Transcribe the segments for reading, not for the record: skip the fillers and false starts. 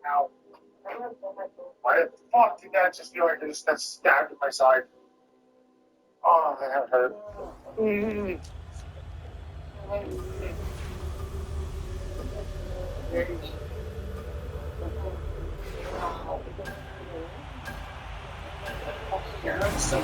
Ow. Why the fuck did that just feel like I just got stabbed in my side? Oh, that hurt. Mm. Yeah, it's so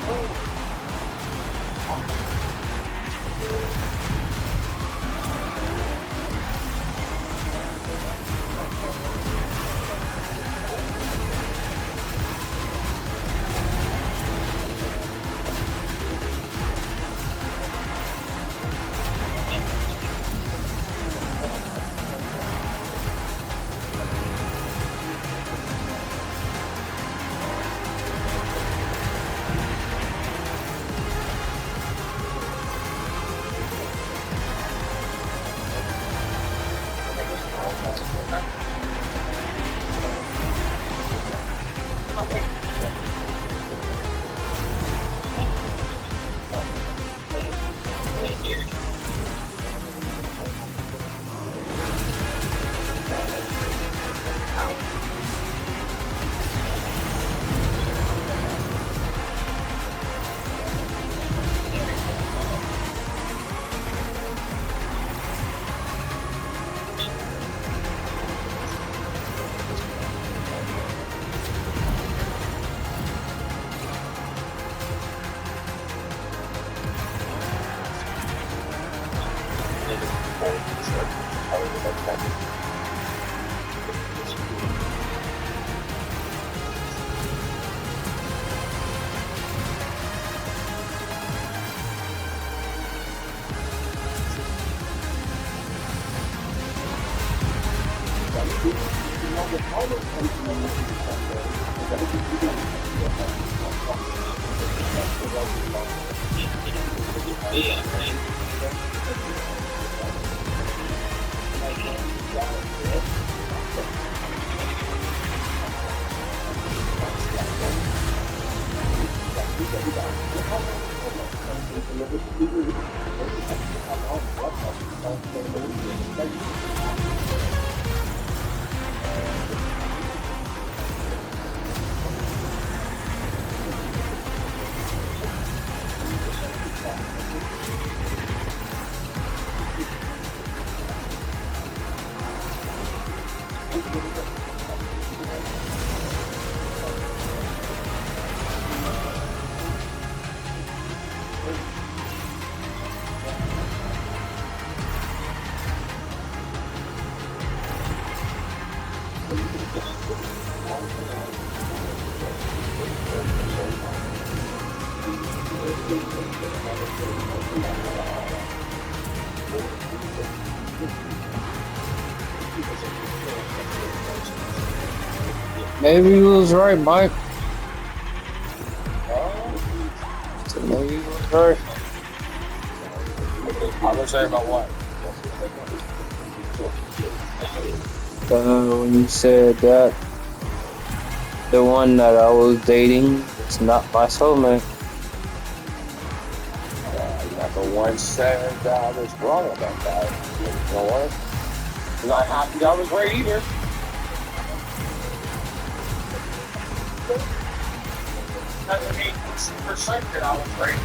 Maybe he was right, Mike. Maybe he was right. I was saying about what? When you said that the one that I was dating is not my soulmate. I never once said that I was wrong about that. You know what? I'm not happy I was right either. Doesn't mean 100% that I was right.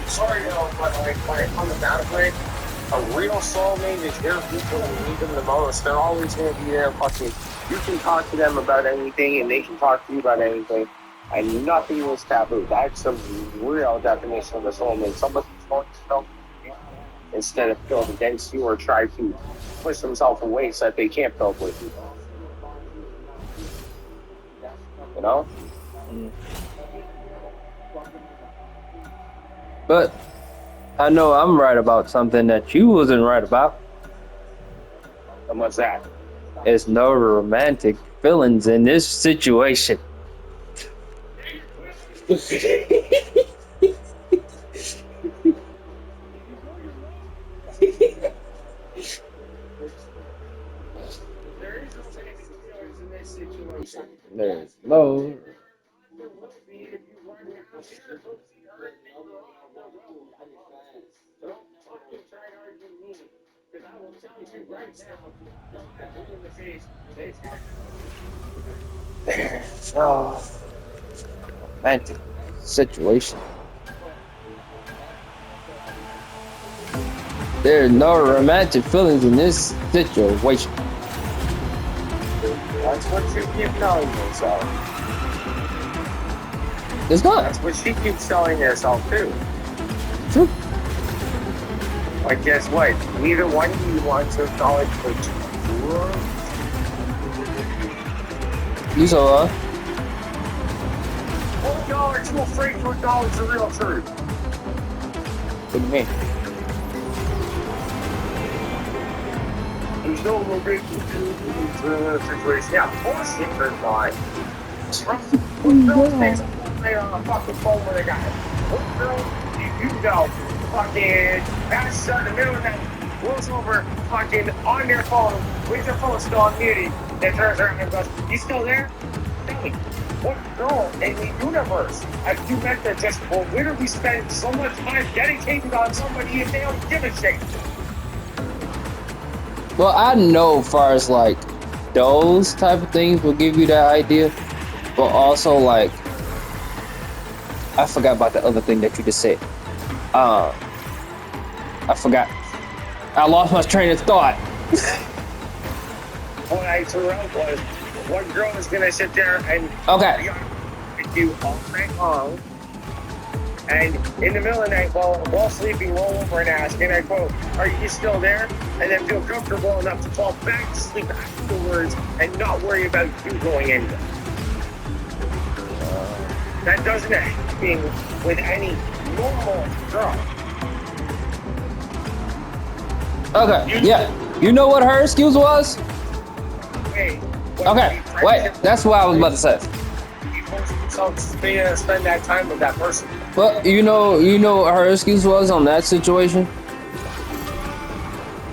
Sorry, but when it comes down to it, a real soulmate is there people who need them the most. They're always going to be there. Fucking, you can talk to them about anything, and they can talk to you about anything, and nothing is taboo. That's the real definition of a soulmate. Somebody who's going to help you instead of build against you or try to push themselves away so that they can't build with you. You know? But I know I'm right about something that you wasn't right about. And what's that? There's no romantic feelings in this situation. There's no. There's no romantic situation. There's no romantic feelings in this situation. That's what you keep telling yourself. There's not. That's what she keeps telling herself too. True. But guess what? Neither one of you wants to acknowledge the truth. You saw her. Well, y'all are too afraid to acknowledge the real truth. What do you mean? There's no romantic situation. Yeah, of course there's not. What girl stays on a fucking phone with a guy? What girl do you know fucking passes out in the middle of the night, rolls over fucking on their phone with their phone still on muted, then turns around and goes, "You still there?" Hey, what girl in the universe have you met that just will literally spend so much time dedicated on somebody if they don't give a shit? Well, I know as far as like those type of things will give you that idea, but also like I forgot about the other thing that you just said. I forgot. I lost my train of thought. What I threw out was, one girl is gonna sit there and Okay. with you all night long, and in the middle of the night while sleeping, roll over and ask, and I quote, "Are you still there?" And then feel comfortable enough to fall back to sleep afterwards and not worry about you going anywhere. That doesn't happen with any normal girl. Okay. Yeah. You know what her excuse was? Hey, Okay, wait, that's what I was about to say. He forced himself to spend that time with that person. But you know what her excuse was on that situation?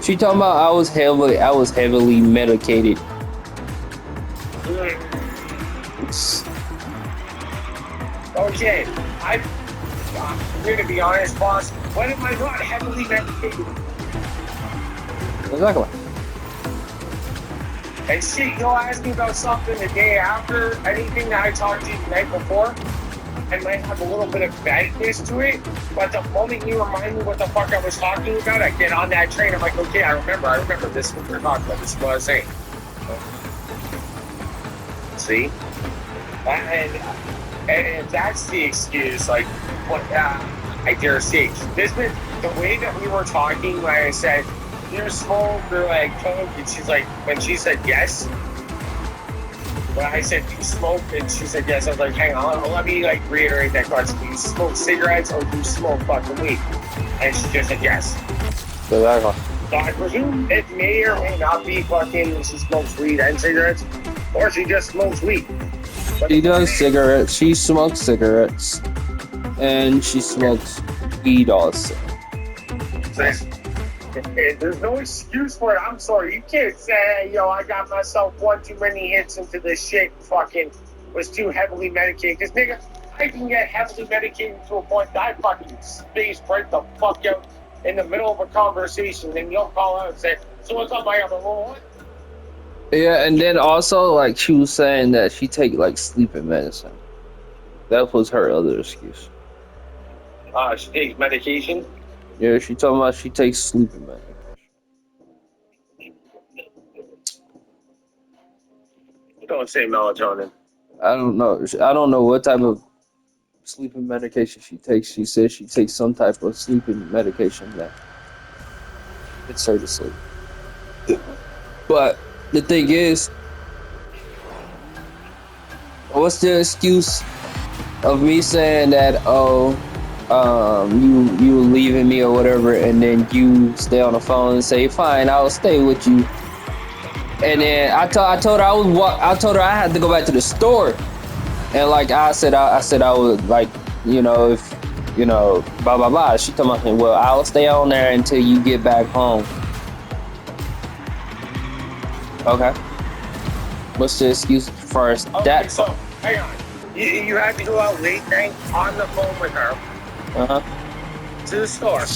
She talking about I was heavily medicated. Okay, I'm here to be honest, boss. When am I not heavily medicated? Exactly. And shit, you'll ask me about something the day after anything that I talked to you the night before, and might have a little bit of vagueness to it. But the moment you remind me what the fuck I was talking about, I get on that train. I'm like, okay, I remember. This is what we're talking about. This is what I was saying. See? And if that's the excuse, like, what I dare say. This is the way that we were talking when I said, you smoke or like coke, and she's like, when she said yes, when I said you smoke and she said yes, I was like, hang on, let me like reiterate that question. Do you smoke cigarettes or do you smoke fucking weed? And she just said yes. Exactly. So I presume it may or may not be fucking she smokes weed and cigarettes, or she just smokes weed. But She does cigarettes. She smokes cigarettes, and she smokes weed also. There's no excuse for it. I'm sorry. You can't say, yo, I got myself one too many hits into this shit, fucking was too heavily medicated. Because, nigga, I can get heavily medicated to a point that I fucking space break the fuck out in the middle of a conversation. And you'll call out and say, so what's up, I got a roll? Yeah, and then also like she was saying that she take like sleeping medicine. That was her other excuse. She takes medication. Yeah, she talking about she takes sleeping medication. Don't say melatonin. I don't know. I don't know what type of sleeping medication she takes. She says she takes some type of sleeping medication that gets her to sleep. But the thing is, what's the excuse of me saying that? Oh, you leaving me or whatever, and then you stay on the phone and say, "Fine, I'll stay with you." And then I told her I told her I had to go back to the store, and like I said I would like if blah blah blah. She told me, well, I'll stay on there until you get back home. Okay. What's the excuse for us? Okay, That? so, hang on. You had to go out late night on the phone with her to the store.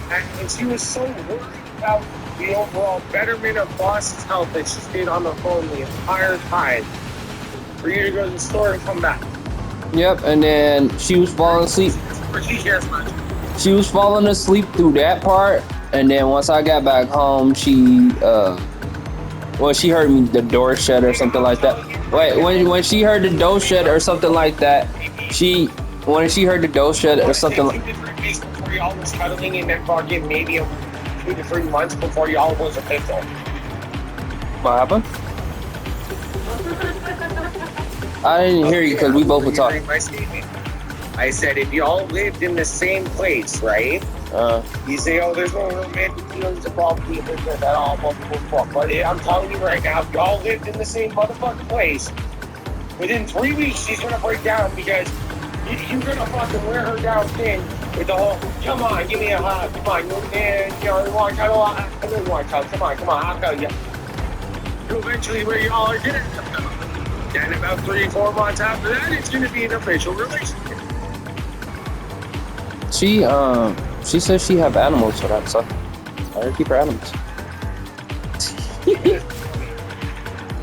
And she was so worried about the overall betterment of Boss's health that she stayed on the phone the entire time for you to go to the store and come back. Yep. And then she was falling asleep. She cares much. She was falling asleep through that part, and then once I got back home, she heard me the door shut or something like that. Wait, when she heard the door shut or something like that, when she heard the door shut or something like. 2 to 3 weeks before y'all was cuddling, and then fucking maybe 2 to 3 months before y'all was official. What happened? I didn't hear you because we both were talking. My statement. I said if y'all lived in the same place, right? You say, oh, there's no romantic feelings involved at all, but I'm telling you right now, if y'all lived in the same motherfucking place, within 3 weeks she's gonna break down because you're gonna fucking wear her down thin with the whole, come on, give me a hug, come on, you want to cuddle, I know you want to cuddle, come on, I'll cuddle you. To eventually where y'all are getting then about 3-4 months after that, it's gonna be an official relationship. She says she have animals for that, so let her keep her animals.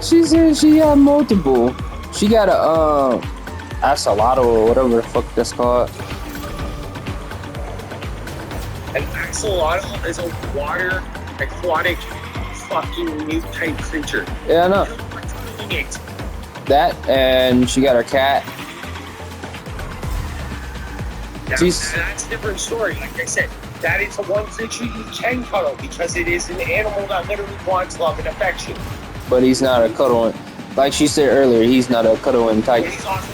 She said she had multiple. She got a axolotl or whatever the fuck that's called. An axolotl is a water aquatic fucking mute type creature. Yeah, I know. That, and she got her cat. That's a different story. Like I said, that is the one creature you can cuddle because it is an animal that literally wants love and affection. But he's not a cuddling. Like she said earlier, he's not a cuddling type. He's also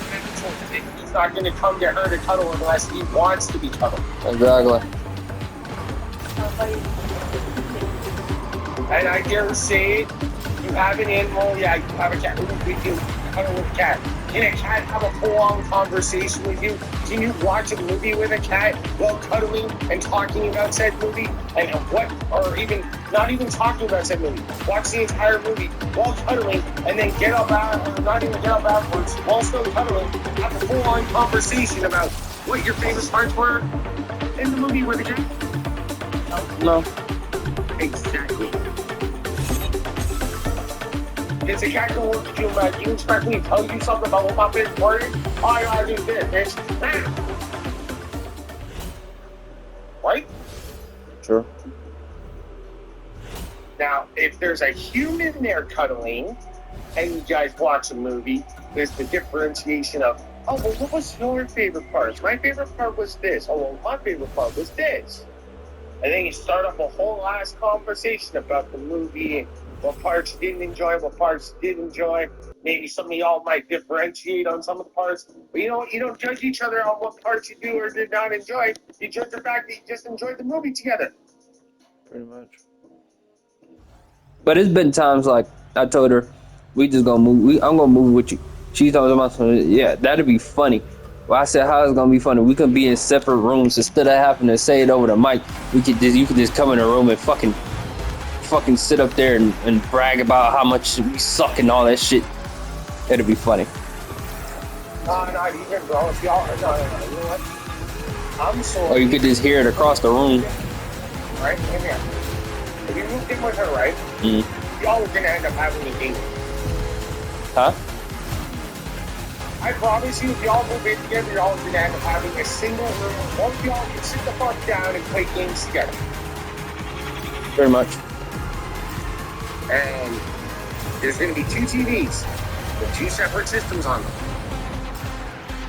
he's not going to come to her to cuddle unless he wants to be cuddled. Exactly. And I dare say, you have an animal, yeah, you have a cat. We can cuddle with a cat. Can a cat have a full-on conversation with you? Can you watch a movie with a cat while cuddling and talking about said movie? And what, or even, not even talking about said movie. Watch the entire movie while cuddling and then get up out, or not even get up afterwards, while still cuddling, have a full-on conversation about what your favorite parts were in the movie with a cat? No. Exactly. It's a cat can look at you like, you expect me to tell you something about what my favorite part is? Oh, you gotta do this, bitch. Right? Sure. Now, if there's a human there cuddling, and you guys watch a movie, there's the differentiation of, oh, well, what was your favorite part? My favorite part was this. Oh, well, my favorite part was this. And then you start up a whole last conversation about the movie, what parts you didn't enjoy, what parts you did enjoy. Maybe some of y'all might differentiate on some of the parts, but you don't judge each other on what parts you do or did not enjoy. You judge the fact that you just enjoyed the movie together. Pretty much. But it's been times like I told her, we just gonna move. I'm gonna move with you. She told me, yeah, that'd be funny. Well, I said, how is it gonna be funny? We could be in separate rooms instead of having to say it over the mic. You could just come in a room and fucking sit up there and brag about how much we suck and all that shit. It'd be funny. Not even, bro. If y'all, no, you know what? I'm sorry. Or you could just hear it across the room. Right? Come here. If you moved in with her, right? Y'all were gonna end up having a game. Huh? I promise you, if y'all move in together, y'all are gonna end up having a single room. Both of y'all can sit the fuck down and play games together. Very much. And there's gonna be 2 TVs with 2 separate systems on them.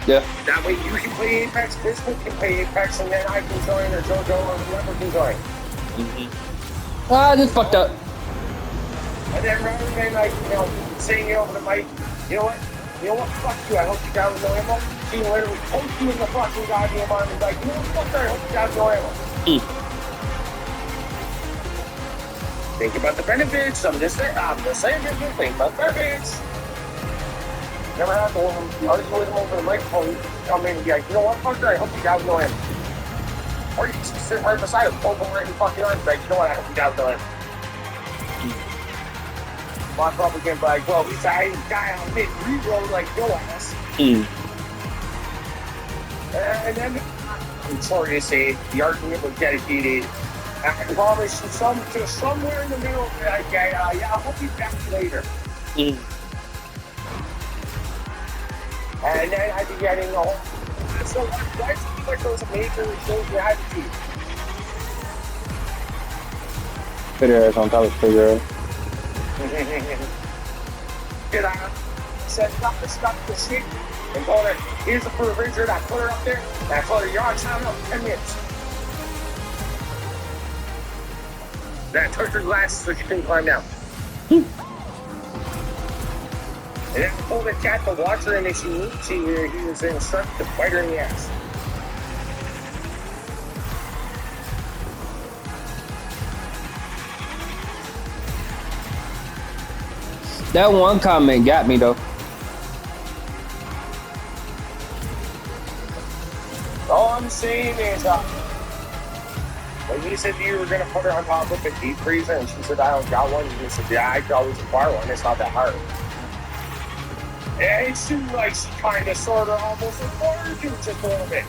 Yeah. That way you can play Apex, Biscuit can play Apex, and then I can join, or JoJo, or whoever can join. I just fucked up. And then rather than, like, saying it over the mic, you know what, fuck you, I hope you got no ammo. She literally poke you in the fucking goddamn arm and be like, you know what, fuck, I hope you got no ammo. Think about the benefits. I'm just saying, think about the benefits. Never had to argue with him over the microphone, come in and be like, you know what, fuck, I hope you got no ammo. Or you just sit right beside him, poke him right in the fucking arm, like, you know what, I hope you got no ammo. My probably can be like, well, he's a guy on mid reroll like your ass. And then, I'm sorry to say, the argument was dedicated. I promise you, somewhere in the middle, like, yeah, I hope he's back later. And then I'd be getting a whole. So why do you think like those major things you had to do? Figure it on top of figure it. Did I set up the shit and told her, here's the refrigerator, I put her up there, and I told her, you're on time up 10 minutes. Then I took her glasses so she couldn't climb down. And then I told the cat to watch her, and if he was instructed to bite her in the ass. That one comment got me though. All I'm saying is, when you said you were going to put her on top of a deep freezer, and she said, I don't got one, and you said, yeah, I could always acquire one, it's not that hard. And it seemed like she kind of, sort of, almost acquired you just a little bit.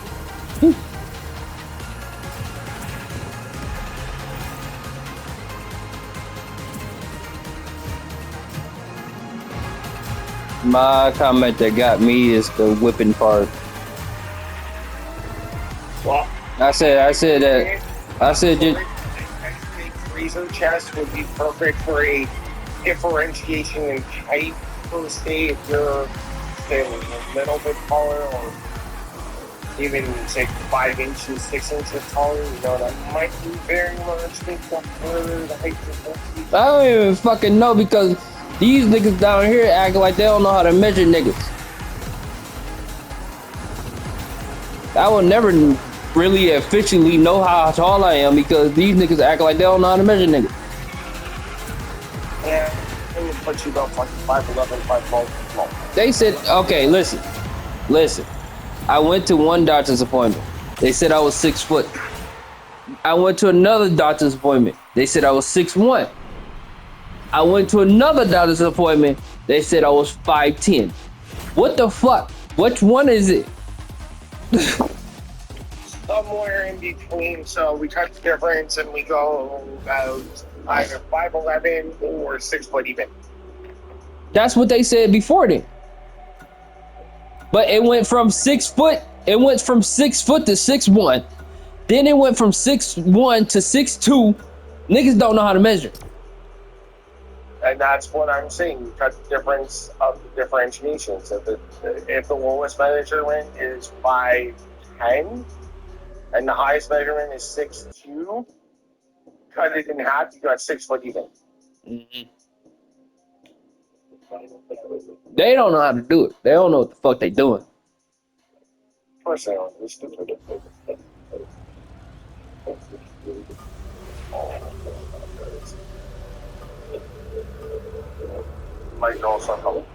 My comment that got me is the whipping part. Well, I said just freezer chest would be perfect for a differentiation in height per se if you're say a little bit taller or even say 5 inches, 6 inches taller, that might be very much for the height of I don't even fucking know because these niggas down here act like they don't know how to measure niggas. I will never really officially know how tall I am because these niggas act like they don't know how to measure niggas. and it puts you about fucking 5'11", 5'12". They said, okay, listen. I went to one doctor's appointment. They said I was 6 foot. I went to another doctor's appointment. They said I was 6'1". I went to another doctor's appointment. They said I was 5'10". What the fuck? Which one is it? Somewhere in between, so we cut the difference and we go about either 5'11" or 6 foot even. That's what they said before then. But it went from 6 foot. It went from 6 foot to 6'1". Then it went from 6'1" to 6'2". Niggas don't know how to measure. And that's what I'm saying. You cut the difference of the differentiation. So if the lowest measurement is 5'10", and the highest measurement is 6'2", cut it in half, you got 6 foot even. Mm-hmm. They don't know how to do it. They don't know what the fuck they doing. Of course they don't. They're stupid. Might also help.